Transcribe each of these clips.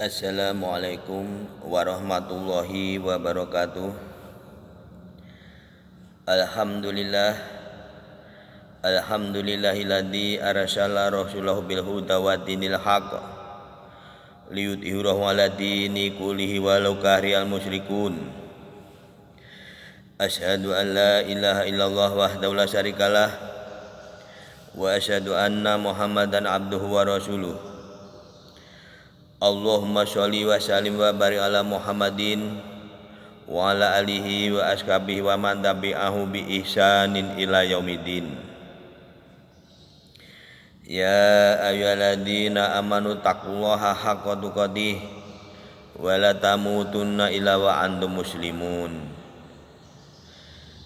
Assalamualaikum warahmatullahi wabarakatuh. Alhamdulillah, alhamdulillahilladzi arsala rasulahu bil huda wa dinil haqq liyudhhirahu 'ala dini kullihi walau karihal musyrikun. Asyhadu an la ilaha illallah wahdahu la syarikalah wa asyhadu anna Muhammadan abduhu wa rasuluh. Allahumma sholli wa sallim wa barik ala Muhammadin wa ala alihi wa ashabihi wa man tabi'ahu bi ihsanin ila yaumiddin. Ya ayyuhalladzina amanu taqullaha haqqa tuqatih wa la tamutunna illa wa antum muslimun.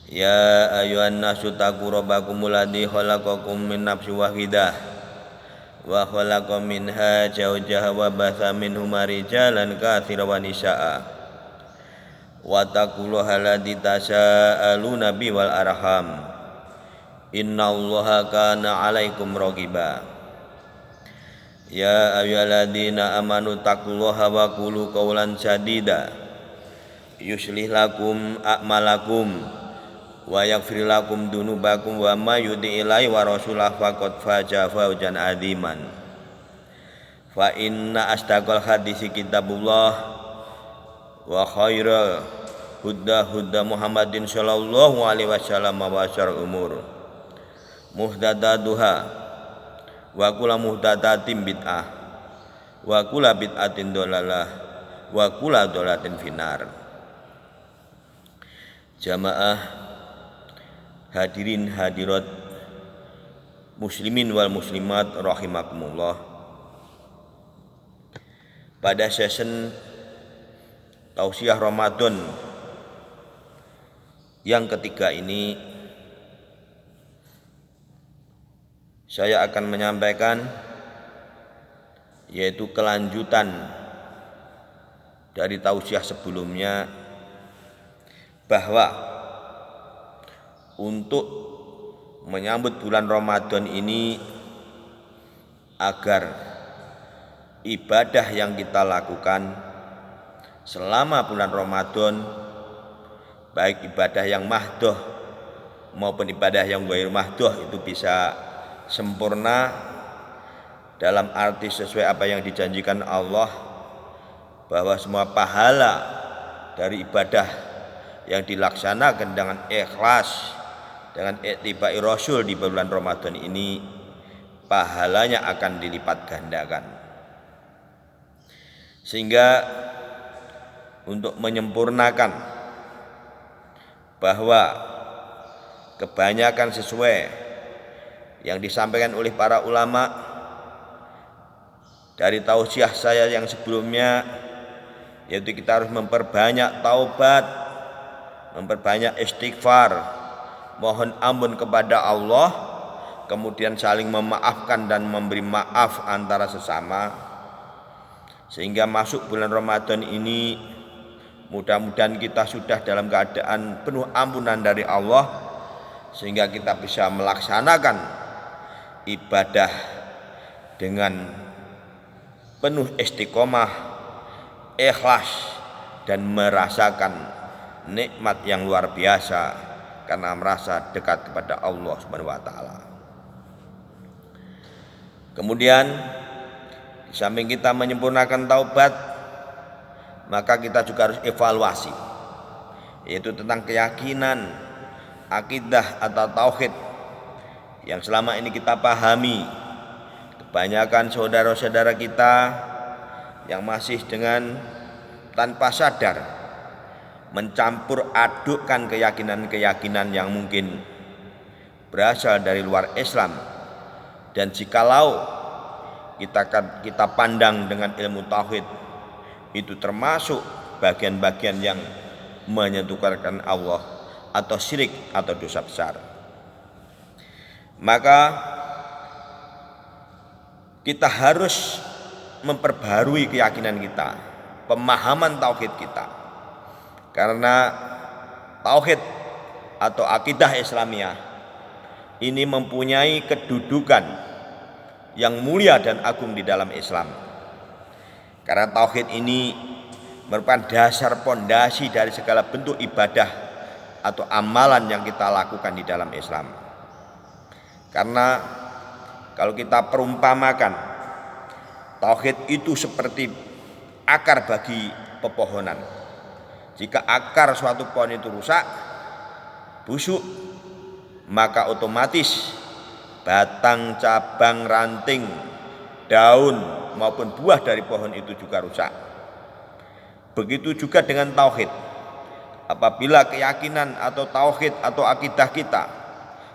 Ya ayyuhan nasu taqu rabbakumul ladzi khalaqakum min nafsin wahidah wa khalaqa minha zawjaha wa batha minhuma rijalan katsiran wa nisaa wa taqullaha alladzi tasaaluna bihi wal arham innallaha kana 'alaikum raqiba. Ya ayyuhalladzina amanu taqullaha wa qulu qawlan sadida yuslih lakum a'malakum wa yaghfir lakum dunubakum wa may yuti'illahi wa rasulahu faqad faza fawzan 'adziman. Fa inna asdaqal hadisi kitabullah wa khairal huda Muhammadin sallallahu alaihi wasallam wa syarrul umur muhdadaduha wa kullu muhdadatin bid'ah wa kullu bid'atin dhalalah wa kullu dhalalatin finnar. Jamaah hadirin hadirat muslimin wal muslimat rahimakumullah. Pada session tausiah Ramadan yang ketiga ini saya akan menyampaikan yaitu kelanjutan dari tausiah sebelumnya, bahwa untuk menyambut bulan Ramadan ini agar ibadah yang kita lakukan selama bulan Ramadan, baik ibadah yang mahdoh maupun ibadah yang ghair mahdoh, itu bisa sempurna dalam arti sesuai apa yang dijanjikan Allah, bahwa semua pahala dari ibadah yang dilaksanakan dengan ikhlas, dengan ittiba'i Rasul di bulan Ramadan ini, pahalanya akan dilipat gandakan. Sehingga untuk menyempurnakan bahwa kebanyakan sesuai yang disampaikan oleh para ulama dari tausiah saya yang sebelumnya, yaitu kita harus memperbanyak taubat, memperbanyak istighfar, mohon ampun kepada Allah, kemudian saling memaafkan dan memberi maaf antara sesama, sehingga masuk bulan Ramadan ini mudah-mudahan kita sudah dalam keadaan penuh ampunan dari Allah, sehingga kita bisa melaksanakan ibadah dengan penuh istiqomah, ikhlas, dan merasakan nikmat yang luar biasa karena merasa dekat kepada Allah Subhanahu wa taala. Kemudian di samping kita menyempurnakan taubat, maka kita juga harus evaluasi, yaitu tentang keyakinan, akidah atau tauhid yang selama ini kita pahami. Kebanyakan saudara-saudara kita yang masih dengan tanpa sadar mencampur adukkan keyakinan-keyakinan yang mungkin berasal dari luar Islam, dan jikalau kita pandang dengan ilmu tauhid, itu termasuk bagian-bagian yang menyekutukan Allah atau syirik atau dosa besar. Maka kita harus memperbarui keyakinan kita, pemahaman tauhid kita. Karena tauhid atau akidah Islamiyah ini mempunyai kedudukan yang mulia dan agung di dalam Islam. Karena tauhid ini merupakan dasar pondasi dari segala bentuk ibadah atau amalan yang kita lakukan di dalam Islam. Karena kalau kita perumpamakan, tauhid itu seperti akar bagi pepohonan. Jika akar suatu pohon itu rusak, busuk, maka otomatis batang, cabang, ranting, daun maupun buah dari pohon itu juga rusak. Begitu juga dengan tauhid. Apabila keyakinan atau tauhid atau akidah kita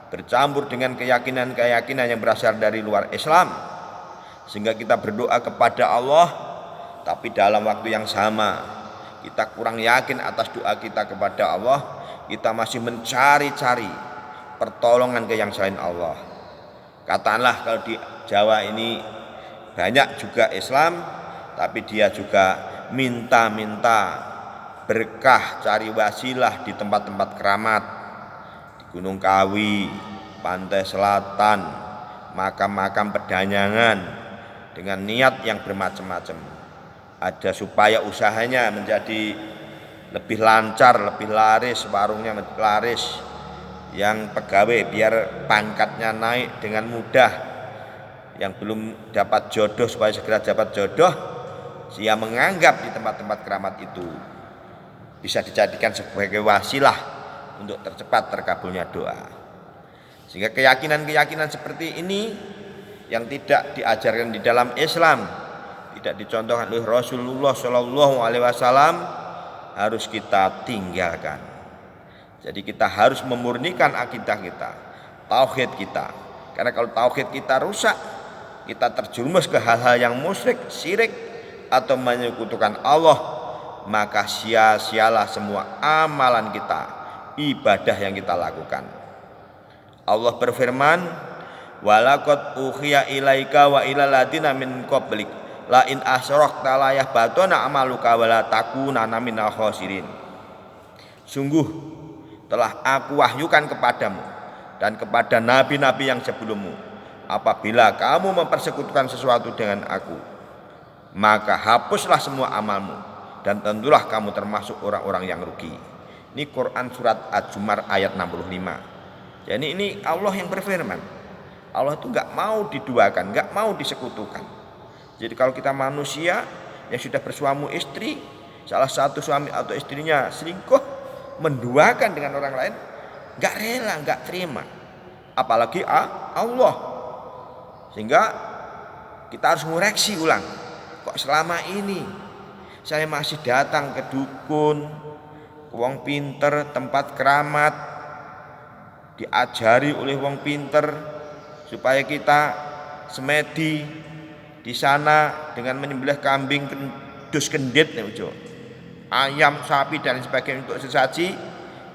bercampur dengan keyakinan-keyakinan yang berasal dari luar Islam, sehingga kita berdoa kepada Allah, tapi dalam waktu yang sama kita kurang yakin atas doa kita kepada Allah, kita masih mencari-cari pertolongan ke yang selain Allah. Katakanlah kalau di Jawa ini banyak juga Islam, tapi dia juga minta-minta berkah, cari wasilah di tempat-tempat keramat, di Gunung Kawi, pantai selatan, makam-makam pedanyangan, dengan niat yang bermacam-macam. Ada supaya usahanya menjadi lebih lancar, lebih laris, warungnya laris, yang pegawai biar pangkatnya naik dengan mudah, yang belum dapat jodoh supaya segera dapat jodoh. Dia menganggap di tempat-tempat keramat itu bisa dijadikan sebagai wasilah untuk tercepat terkabulnya doa. Sehingga keyakinan-keyakinan seperti ini yang tidak diajarkan di dalam Islam, tidak dicontohkan oleh Rasulullah Shallallahu Alaihi Wasallam, harus kita tinggalkan. Jadi kita harus memurnikan akidah kita, tauhid kita. Karena kalau tauhid kita rusak, kita terjerumus ke hal-hal yang musyrik, syirik, atau menyekutukan Allah, maka sia-sialah semua amalan kita, ibadah yang kita lakukan. Allah berfirman, walaqad uhiya ilaika wa ilal ladina min qablik la in asyrakta la yahbatuna amaluka wa la takunanna minal khasirin. Sungguh telah aku wahyukan kepadamu dan kepada nabi-nabi yang sebelummu, apabila kamu mempersekutukan sesuatu dengan aku, maka hapuslah semua amalmu dan tentulah kamu termasuk orang-orang yang rugi. Ini Quran surat Az-Zumar ayat 65. Jadi ini Allah yang berfirman. Allah itu enggak mau diduakan, enggak mau disekutukan. Jadi kalau kita manusia yang sudah bersuami istri, salah satu suami atau istrinya selingkuh, menduakan dengan orang lain, enggak rela, enggak terima. Apalagi Allah. Sehingga kita harus mengoreksi ulang. Kok selama ini saya masih datang ke dukun, ke wong pinter, tempat keramat, diajari oleh wong pinter supaya kita semedi di sana dengan menyembelih kambing, dus kendit, ayam, sapi dan sebagainya untuk sesaji,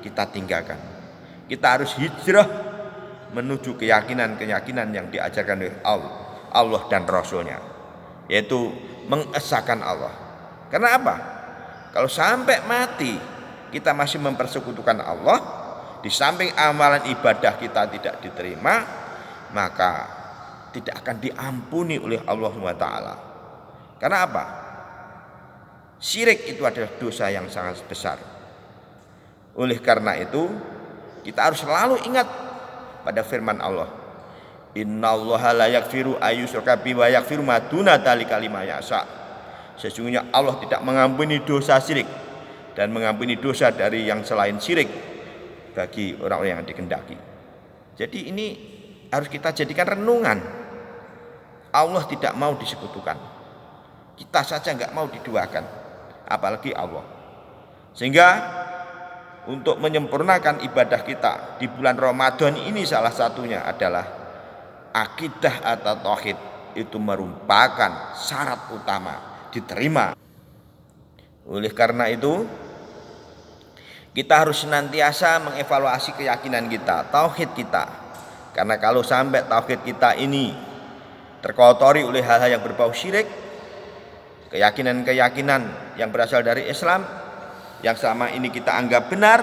kita tinggalkan. Kita harus hijrah menuju keyakinan-keyakinan yang diajarkan oleh Allah dan Rasulnya, yaitu mengesahkan Allah. Karena apa? Kalau sampai mati kita masih mempersekutukan Allah, di samping amalan ibadah kita tidak diterima, maka tidak akan diampuni oleh Allah SWT. Karena apa? Syirik itu adalah dosa yang sangat besar. Oleh karena itu kita harus selalu ingat pada firman Allah, innallaha la yaghfiru ayyushraka bihi wa yaghfiru ma duna dzalika liman yasha. Sesungguhnya Allah tidak mengampuni dosa syirik dan mengampuni dosa dari yang selain syirik bagi orang-orang yang dikehendaki. Jadi ini harus kita jadikan renungan. Allah tidak mau disekutukan. Kita saja enggak mau diduakan, apalagi Allah. Sehingga untuk menyempurnakan ibadah kita di bulan Ramadan ini salah satunya adalah akidah atau tauhid itu merupakan syarat utama diterima. Oleh karena itu kita harus senantiasa mengevaluasi keyakinan kita, tauhid kita. Karena kalau sampai tauhid kita ini terkotori oleh hal-hal yang berbau syirik, keyakinan-keyakinan yang berasal dari Islam yang selama ini kita anggap benar,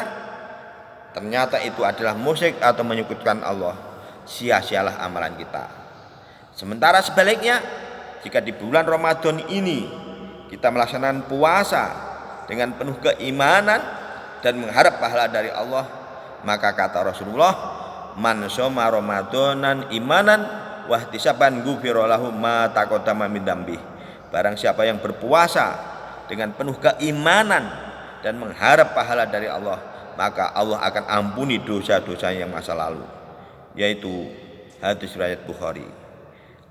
ternyata itu adalah musyrik atau menyekutukan Allah, sia-sialah amalan kita. Sementara sebaliknya, jika di bulan Ramadan ini kita melaksanakan puasa dengan penuh keimanan dan mengharap pahala dari Allah, maka kata Rasulullah, man shoma ramadanan imanan wahtisaban ghufira lahu ma taqaddama min dzambi. Barang siapa yang berpuasa dengan penuh keimanan dan mengharap pahala dari Allah, maka Allah akan ampuni dosa-dosa yang masa lalu. Yaitu hadis riwayat Bukhari.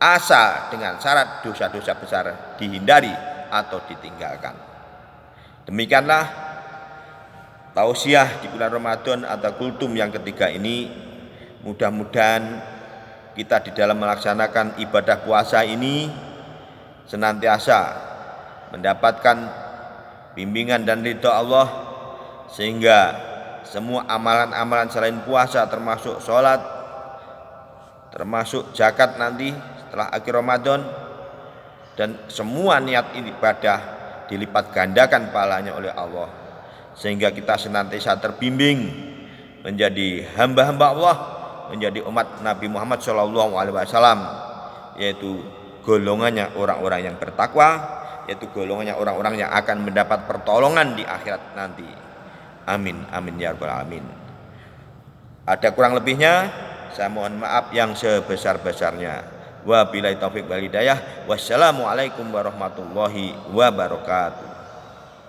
Asal dengan syarat dosa-dosa besar dihindari atau ditinggalkan. Demikianlah tausiah di bulan Ramadan atau kultum yang ketiga ini. Mudah-mudahan kita di dalam melaksanakan ibadah puasa ini senantiasa mendapatkan bimbingan dan ridha Allah, sehingga semua amalan-amalan selain puasa termasuk sholat, termasuk zakat nanti setelah akhir Ramadan, dan semua niat ibadah dilipat gandakan pahalanya oleh Allah, sehingga kita senantiasa terbimbing menjadi hamba-hamba Allah, menjadi umat Nabi Muhammad SAW, yaitu golongannya orang-orang yang bertakwa, yaitu golongannya orang-orang yang akan mendapat pertolongan di akhirat nanti. Amin, amin ya rabbal alamin. Ada kurang lebihnya, saya mohon maaf yang sebesar-besarnya. Wabillahi taufiq wal hidayah. Wassalamualaikum warahmatullahi wabarakatuh.